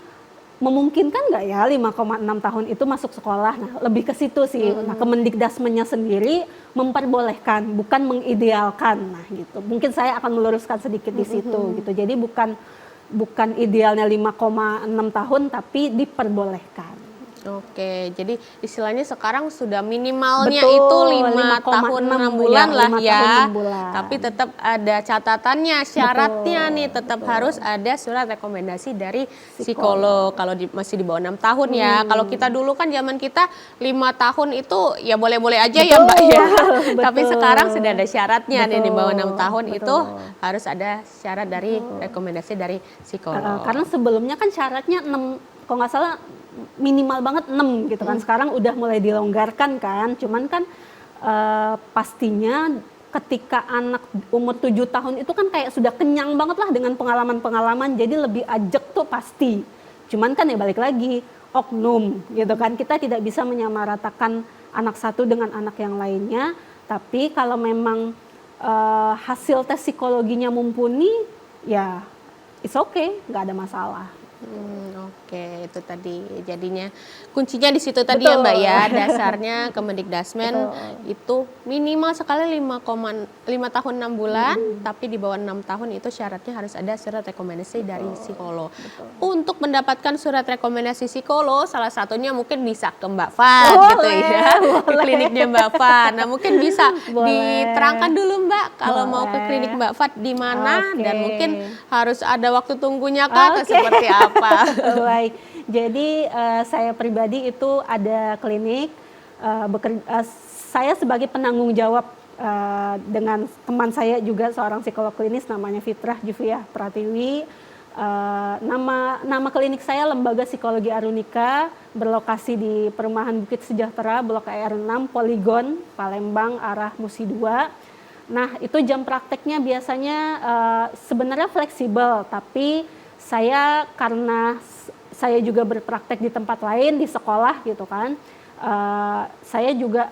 memungkinkan nggak ya 5,6 tahun itu masuk sekolah. Nah, lebih ke situ sih. Nah, Kemendikbudrismennya sendiri memperbolehkan, bukan mengidealkan. Nah, gitu. Mungkin saya akan meluruskan sedikit di situ gitu. Jadi bukan idealnya 5,6 tahun, tapi diperbolehkan.
Oke, jadi istilahnya sekarang sudah minimalnya
Betul,
itu 5 tahun 6 bulan
ya,
lah
5
ya.
tahun, 6 bulan.
Tapi tetap ada catatannya, syaratnya
Betul,
nih tetap
betul.
harus ada surat rekomendasi dari psikolog. Kalau masih di bawah 6 tahun ya. Kalau kita dulu kan zaman kita 5 tahun itu ya boleh-boleh aja ya Mbak ya. Tapi
betul.
sekarang sudah ada syaratnya nih, di bawah 6 tahun
Betul.
itu harus ada syarat dari rekomendasi dari psikolog.
Karena sebelumnya kan syaratnya 6, kalau nggak salah minimal banget 6 gitu kan. Sekarang udah mulai dilonggarkan kan. Cuman kan pastinya ketika anak umur 7 tahun itu kan kayak sudah kenyang banget lah dengan pengalaman-pengalaman. Jadi lebih ajak tuh pasti. Cuman kan ya balik lagi, oknum gitu kan. Kita tidak bisa menyamaratakan anak satu dengan anak yang lainnya. Tapi kalau memang hasil tes psikologinya mumpuni, ya it's okay, nggak ada masalah.
Oke, itu tadi jadinya kuncinya di situ tadi ya Mbak ya, dasarnya Kemendikbudrismen itu minimal sekali 5 tahun 6 bulan, tapi di bawah 6 tahun itu syaratnya harus ada surat rekomendasi dari psikolog. Untuk mendapatkan surat rekomendasi psikolog, salah satunya mungkin bisa ke Mbak Fat gitu ya, ke kliniknya Mbak Fat. Nah, mungkin bisa diterangkan dulu Mbak, kalau mau ke klinik Mbak Fat di mana dan mungkin harus ada waktu tunggunya kah atau seperti apa?
Baik, jadi saya pribadi itu ada klinik, saya sebagai penanggung jawab dengan teman saya juga seorang psikolog klinis namanya Fitrah Jufiah Pratiwi. Nama klinik saya Lembaga Psikologi Arunika, berlokasi di Perumahan Bukit Sejahtera, Blok R6, Poligon, Palembang, arah Musi 2. Nah, itu jam prakteknya biasanya sebenarnya fleksibel, tapi karena saya juga berpraktek di tempat lain, di sekolah gitu kan, saya juga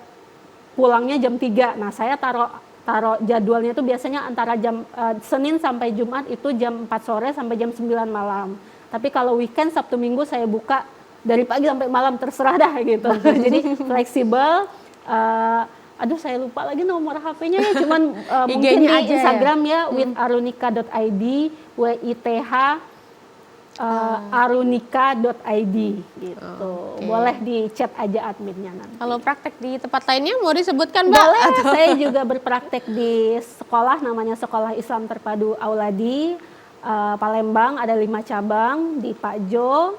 pulangnya jam 3. Nah, saya taruh jadwalnya itu biasanya antara jam Senin sampai Jumat itu jam 4 sore sampai jam 9 malam. Tapi kalau weekend Sabtu Minggu saya buka dari pagi sampai malam, terserah dah gitu. Jadi fleksibel. Aduh, saya lupa lagi nomor HP-nya ya, cuman mungkin di
aja
Instagram ya, witharunika.id, WITH arunika.id gitu.
Oke.
Boleh di chat aja adminnya nanti.
Kalau praktek di tempat lainnya mau disebutkan, Mbak?
Boleh, saya juga berpraktek di sekolah namanya Sekolah Islam Terpadu Auladi, Palembang, ada 5 cabang, di Pakjo,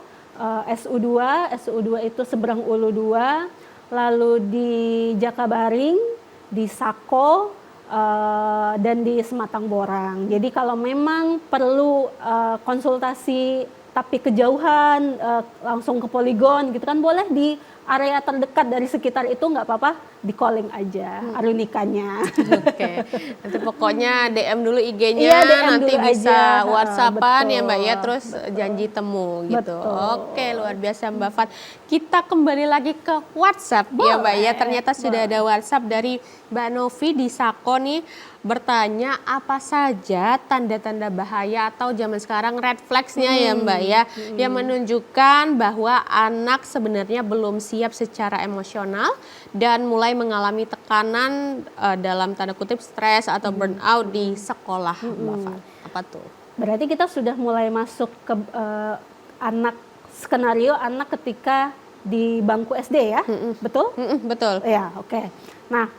SU2 itu Seberang Ulu 2, lalu di Jakabaring, di Sako, dan di Sematang Borang. Jadi kalau memang perlu konsultasi tapi kejauhan, langsung ke poligon gitu kan, boleh di area terdekat dari sekitar itu, nggak apa-apa, di calling aja Arunikanya.
Oke, nanti pokoknya DM dulu IG-nya,
Iya, DM
nanti
dulu
bisa
aja.
WhatsAppan ya Mbak ya,
Betul,
terus janji temu gitu.
Betul.
Oke, luar biasa Mbak Fat. Kita kembali lagi ke WhatsApp ya Mbak ya, ternyata sudah ada WhatsApp dari Mbak Novi di Sako nih, bertanya apa saja tanda-tanda bahaya atau zaman sekarang red flags-nya ya Mbak ya, yang menunjukkan bahwa anak sebenarnya belum siap secara emosional dan mulai mengalami tekanan dalam tanda kutip stres atau burnout di sekolah, Mbak Fat. Apa tuh?
Berarti kita sudah mulai masuk ke skenario anak ketika di bangku SD ya, betul?
Betul.
Ya, oke. Nah,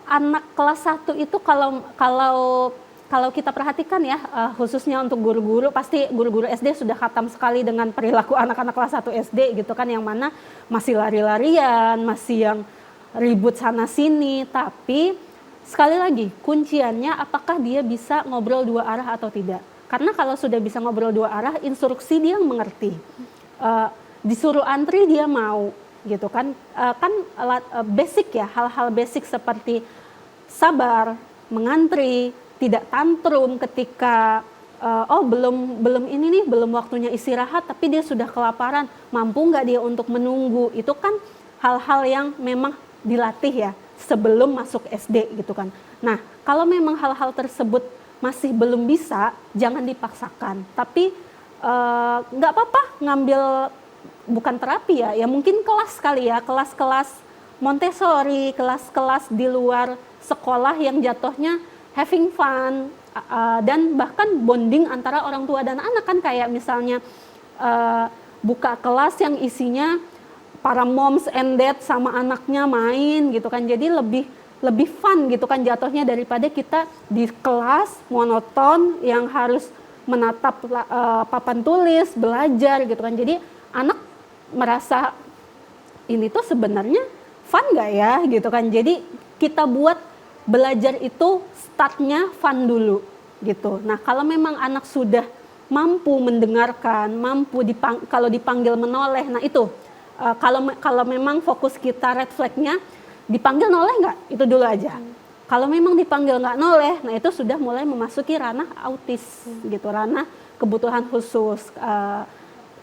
anak kelas 1 itu kalau kita perhatikan ya, khususnya untuk guru-guru, pasti guru-guru SD sudah khatam sekali dengan perilaku anak-anak kelas 1 SD gitu kan, yang mana masih lari-larian, masih yang ribut sana sini, tapi sekali lagi kunciannya apakah dia bisa ngobrol 2 arah atau tidak. Karena kalau sudah bisa ngobrol 2 arah, instruksi dia mengerti. Disuruh antri dia mau gitu kan, basic ya, hal-hal basic seperti sabar, mengantri, tidak tantrum ketika belum waktunya istirahat tapi dia sudah kelaparan, mampu nggak dia untuk menunggu. Itu kan hal-hal yang memang dilatih ya sebelum masuk SD gitu kan. Nah, kalau memang hal-hal tersebut masih belum bisa, jangan dipaksakan, tapi nggak apa-apa ngambil, bukan terapi ya mungkin kelas kali ya, kelas-kelas Montessori, kelas-kelas di luar sekolah yang jatuhnya having fun, dan bahkan bonding antara orang tua dan anak kan, kayak misalnya buka kelas yang isinya para moms and dad sama anaknya main gitu kan, jadi lebih fun gitu kan jatuhnya, daripada kita di kelas monoton yang harus menatap papan tulis, belajar gitu kan. Jadi anak merasa ini tuh sebenarnya fun nggak ya gitu kan. Jadi kita buat belajar itu startnya fun dulu gitu. Nah, kalau memang anak sudah mampu mendengarkan, kalau dipanggil menoleh, nah itu kalau memang fokus kita red flag-nya dipanggil noleh nggak, itu dulu aja. Kalau memang dipanggil nggak noleh, nah itu sudah mulai memasuki ranah autis gitu, ranah kebutuhan khusus.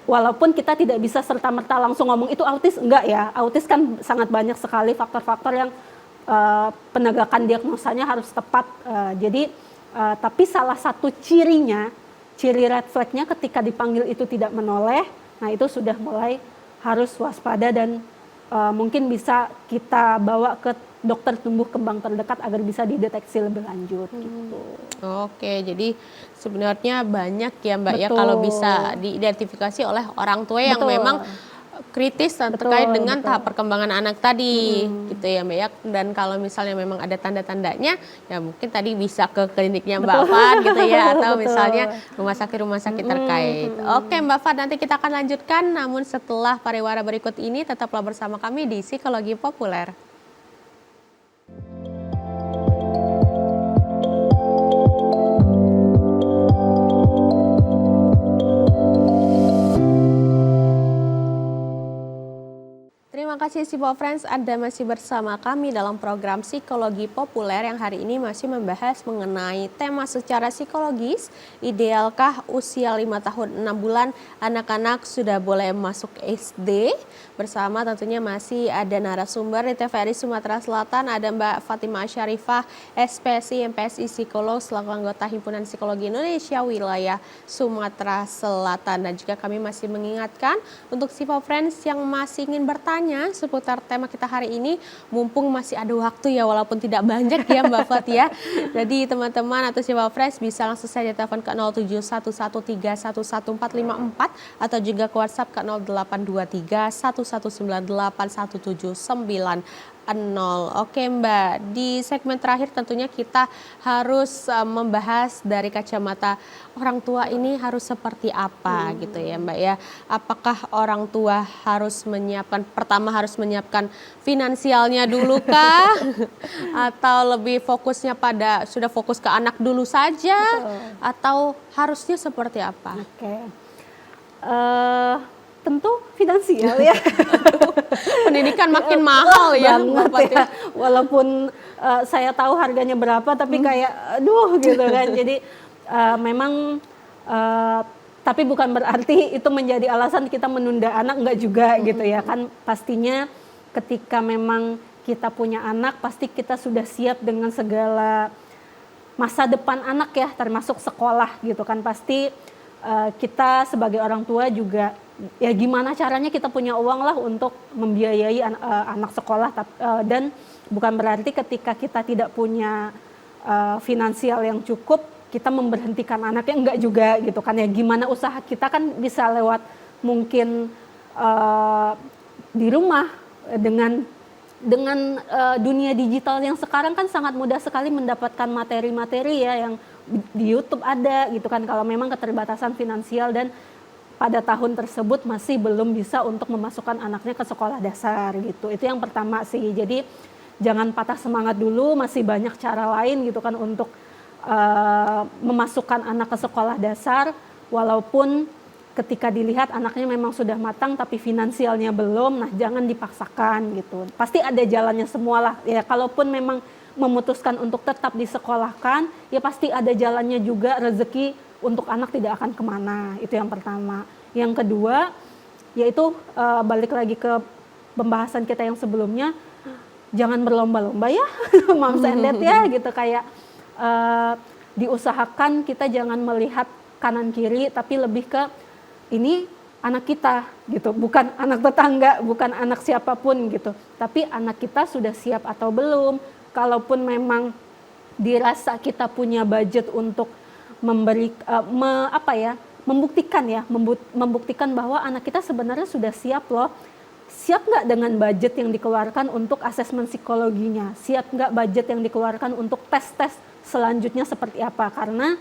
Walaupun kita tidak bisa serta-merta langsung ngomong itu autis, enggak ya. Autis kan sangat banyak sekali faktor-faktor yang penegakan diagnosanya harus tepat. Tapi salah satu cirinya, ciri red flag-nya ketika dipanggil itu tidak menoleh, nah itu sudah mulai harus waspada dan mungkin bisa kita bawa ke dokter tumbuh kembang terdekat agar bisa dideteksi lebih lanjut gitu.
Oke, jadi sebenarnya banyak ya Mbak ya
Betul.
kalau bisa diidentifikasi oleh orang tua yang
Betul.
memang kritis terkait dengan tahap perkembangan anak tadi gitu ya Mbak ya. Dan kalau misalnya memang ada tanda-tandanya ya mungkin tadi bisa ke kliniknya Mbak Fat gitu ya, atau
Betul.
misalnya rumah sakit terkait. Oke Mbak Fat, nanti kita akan lanjutkan, namun setelah pariwara berikut ini tetaplah bersama kami di Psikologi Populer. Terima kasih Sipo Friends, Anda masih bersama kami dalam program Psikologi Populer yang hari ini masih membahas mengenai tema secara psikologis, idealkah usia 5 tahun 6 bulan anak-anak sudah boleh masuk SD? Bersama tentunya masih ada narasumber di TVRI Sumatera Selatan, ada Mbak Fatimah Syarifah, SPSI, MPSI Psikolog, selaku anggota Himpunan Psikologi Indonesia wilayah Sumatera Selatan. Dan juga kami masih mengingatkan untuk Sipo Friends yang masih ingin bertanya seputar tema kita hari ini. Mumpung masih ada waktu ya, walaupun tidak banyak ya Mbak Fat ya. Jadi teman-teman atau Siva Friends bisa langsung saja telepon ke 07113114454 atau juga ke WhatsApp ke 082311981790. Oke Mbak, di segmen terakhir tentunya kita harus membahas dari kacamata orang tua ini harus seperti apa gitu ya Mbak ya. Apakah orang tua harus harus menyiapkan finansialnya dulu kah? Atau lebih fokusnya sudah fokus ke anak dulu saja? Atau harusnya seperti apa?
Oke. Tentu finansial ya.
Pendidikan makin mahal ya,
banget ya. Walaupun saya tahu harganya berapa, tapi kayak aduh gitu kan. Jadi memang tapi bukan berarti itu menjadi alasan kita menunda anak, enggak juga gitu ya kan. Pastinya ketika memang kita punya anak, pasti kita sudah siap dengan segala masa depan anak ya, termasuk sekolah gitu kan. Pasti kita sebagai orang tua juga ya gimana caranya kita punya uang lah untuk membiayai anak sekolah, dan bukan berarti ketika kita tidak punya finansial yang cukup kita memberhentikan anaknya, enggak juga gitu kan ya. Gimana usaha kita kan bisa lewat mungkin di rumah dengan dunia digital yang sekarang kan sangat mudah sekali mendapatkan materi-materi ya yang di YouTube ada gitu kan, kalau memang keterbatasan finansial dan pada tahun tersebut masih belum bisa untuk memasukkan anaknya ke sekolah dasar gitu. Itu yang pertama sih. Jadi jangan patah semangat dulu, masih banyak cara lain gitu kan untuk memasukkan anak ke sekolah dasar, walaupun ketika dilihat anaknya memang sudah matang tapi finansialnya belum, nah jangan dipaksakan gitu. Pasti ada jalannya semualah. Ya kalaupun memang memutuskan untuk tetap disekolahkan, ya pasti ada jalannya juga, rezeki untuk anak tidak akan kemana. Itu yang pertama. Yang kedua, yaitu balik lagi ke pembahasan kita yang sebelumnya, jangan berlomba-lomba ya, moms and dad ya gitu, kayak diusahakan kita jangan melihat kanan kiri, tapi lebih ke ini anak kita gitu, bukan anak tetangga, bukan anak siapapun gitu, tapi anak kita sudah siap atau belum. Kalaupun memang dirasa kita punya budget untuk membuktikan bahwa anak kita sebenarnya sudah siap loh. Siap nggak dengan budget yang dikeluarkan untuk asesmen psikologinya? Siap nggak budget yang dikeluarkan untuk tes-tes selanjutnya seperti apa? Karena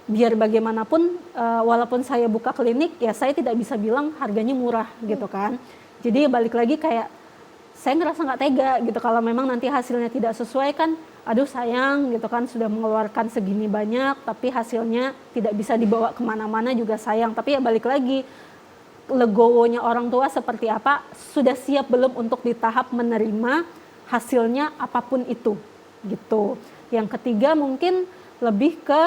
biar bagaimanapun, walaupun saya buka klinik, ya saya tidak bisa bilang harganya murah gitu kan. Jadi balik lagi kayak saya ngerasa nggak tega gitu kalau memang nanti hasilnya tidak sesuai kan. Aduh sayang gitu kan, sudah mengeluarkan segini banyak tapi hasilnya tidak bisa dibawa kemana-mana juga sayang. Tapi ya balik lagi, legowonya orang tua seperti apa, sudah siap belum untuk di tahap menerima hasilnya apapun itu gitu. Yang ketiga mungkin lebih ke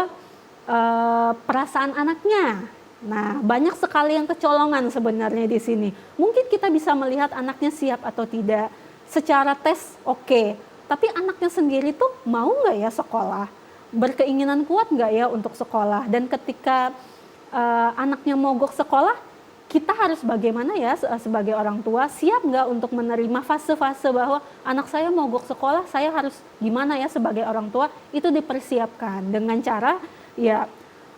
perasaan anaknya. Nah banyak sekali yang kecolongan sebenarnya di sini. Mungkin kita bisa melihat anaknya siap atau tidak secara tes, oke. Tapi anaknya sendiri tuh mau nggak ya sekolah, berkeinginan kuat nggak ya untuk sekolah. Dan ketika anaknya mogok sekolah, kita harus bagaimana ya sebagai orang tua, siap nggak untuk menerima fase-fase bahwa anak saya mogok sekolah, saya harus gimana ya sebagai orang tua. Itu dipersiapkan dengan cara ya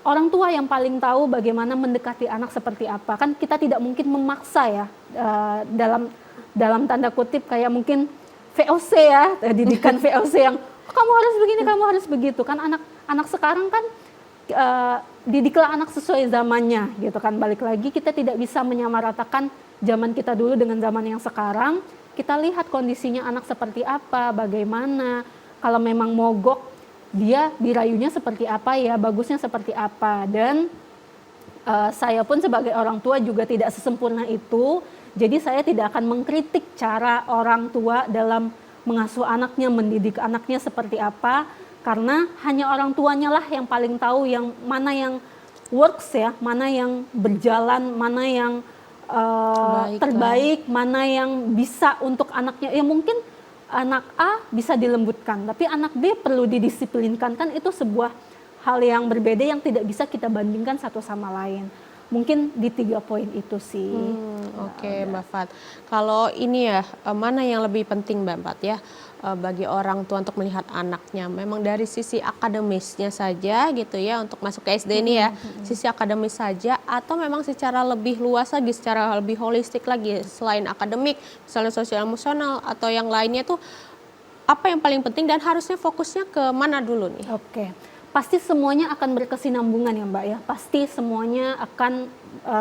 orang tua yang paling tahu bagaimana mendekati anak seperti apa. Kan kita tidak mungkin memaksa ya, dalam tanda kutip kayak mungkin VOC ya, didikan VOC yang kamu harus begini, kamu harus begitu kan. Anak sekarang kan didiklah anak sesuai zamannya gitu kan. Balik lagi kita tidak bisa menyamaratakan zaman kita dulu dengan zaman yang sekarang. Kita lihat kondisinya anak seperti apa, bagaimana. Kalau memang mogok, dia dirayunya seperti apa ya, bagusnya seperti apa. Dan saya pun sebagai orang tua juga tidak sesempurna itu. Jadi saya tidak akan mengkritik cara orang tua dalam mengasuh anaknya, mendidik anaknya seperti apa. Karena hanya orang tuanya lah yang paling tahu yang mana yang works ya, mana yang berjalan, mana yang terbaik, mana yang bisa untuk anaknya. Ya mungkin anak A bisa dilembutkan, tapi anak B perlu didisiplinkan, kan itu sebuah hal yang berbeda yang tidak bisa kita bandingkan satu sama lain. mungkin di 3 poin itu sih.
Oke, Mbak Fat. Kalau ini ya, mana yang lebih penting Mbak Fat ya, bagi orang tua untuk melihat anaknya? Memang dari sisi akademisnya saja gitu ya, untuk masuk ke SD ini ya, sisi akademis saja, atau memang secara lebih luas lagi, secara lebih holistik lagi, selain akademik, misalnya sosial emosional, atau yang lainnya tuh, apa yang paling penting dan harusnya fokusnya ke mana dulu nih?
Oke, pasti semuanya akan berkesinambungan ya Mbak ya, pasti semuanya akan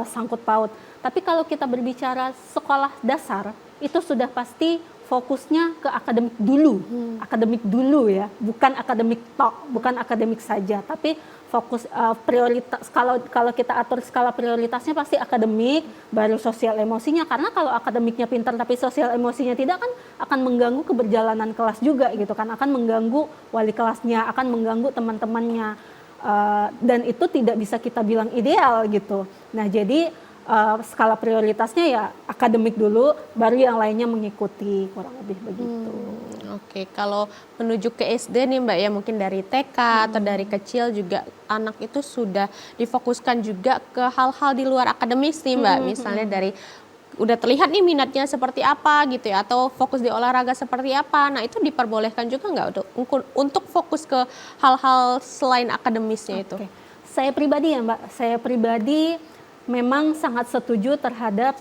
sangkut paut. Tapi kalau kita berbicara sekolah dasar, itu sudah pasti fokusnya ke akademik dulu ya, bukan akademik tok, bukan akademik saja, tapi fokus prioritas. Kalau kita atur skala prioritasnya pasti akademik, baru sosial emosinya. Karena kalau akademiknya pintar tapi sosial emosinya tidak, kan akan mengganggu keberjalanan kelas juga gitu kan, akan mengganggu wali kelasnya, akan mengganggu teman-temannya, dan itu tidak bisa kita bilang ideal gitu. Nah jadi skala prioritasnya ya akademik dulu, baru yang lainnya mengikuti, kurang lebih begitu.
Oke, kalau menuju ke SD nih Mbak ya, mungkin dari TK atau dari kecil juga anak itu sudah difokuskan juga ke hal-hal di luar akademis nih Mbak. Misalnya dari udah terlihat nih minatnya seperti apa gitu ya, atau fokus di olahraga seperti apa. Nah itu diperbolehkan juga nggak untuk fokus ke hal-hal selain akademisnya itu?
Oke. Saya pribadi ya Mbak, saya pribadi memang sangat setuju terhadap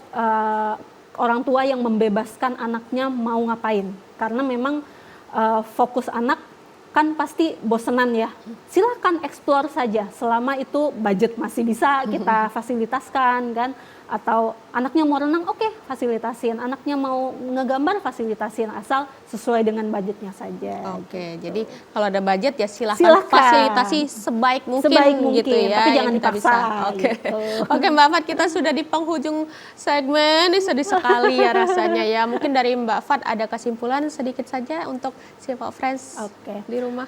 orang tua yang membebaskan anaknya mau ngapain. Karena memang fokus anak kan pasti bosenan ya. Silakan explore saja selama itu budget masih bisa kita fasilitaskan kan. Atau anaknya mau renang, oke, fasilitasin. Anaknya mau ngegambar, fasilitasin, asal sesuai dengan budgetnya saja.
Oke,
gitu.
jadi kalau ada budget ya silahkan fasilitasi sebaik mungkin, gitu ya.
Tapi jangan
yang kita
dipaksa.
Oke,
Gitu.
Oke Mbak Fat, kita sudah di penghujung segmen, ini sedih sekali ya rasanya ya. Mungkin dari Mbak Fat ada kesimpulan sedikit saja untuk Siva Friends di rumah.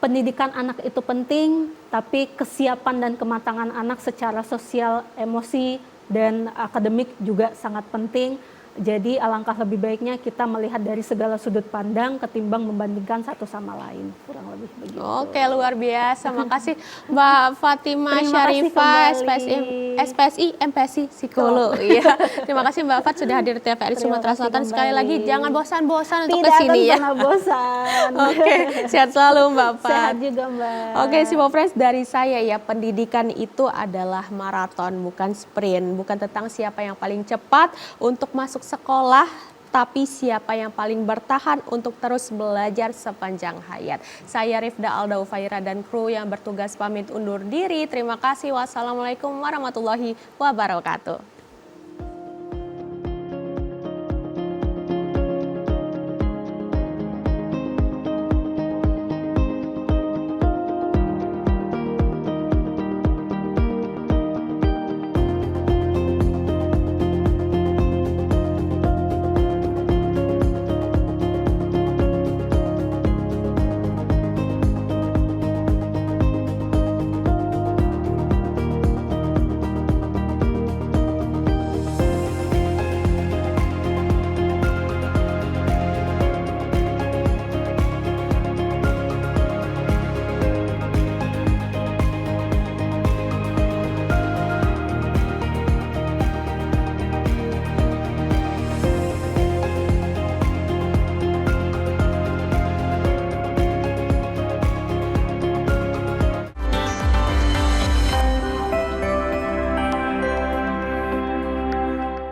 Pendidikan anak itu penting, tapi kesiapan dan kematangan anak secara sosial, emosi, dan akademik juga sangat penting. Jadi alangkah lebih baiknya kita melihat dari segala sudut pandang ketimbang membandingkan satu sama lain, kurang lebih begitu.
Oke, luar biasa. Makasih Mbak Fatimah
Terima kasih
Syarifah,
kembali.
SPSI, MPSI, psikolog. Iya. Terima kasih Mbak Fat sudah hadir di TVRI
Terima
Sumatera
kasih
Selatan. Sekali
kembali.
lagi jangan bosan-bosan untuk
Tidak
kesini
akan
ya.
pernah bosan.
Oke, sehat selalu Mbak Fat.
Sehat juga Mbak.
Oke, Siva Friends, dari saya ya, pendidikan itu adalah maraton, bukan sprint. Bukan tentang siapa yang paling cepat untuk masuk sekolah, tapi siapa yang paling bertahan untuk terus belajar sepanjang hayat. Saya Rifda Alda Ufaira dan kru yang bertugas pamit undur diri. Terima kasih. Wassalamualaikum warahmatullahi wabarakatuh.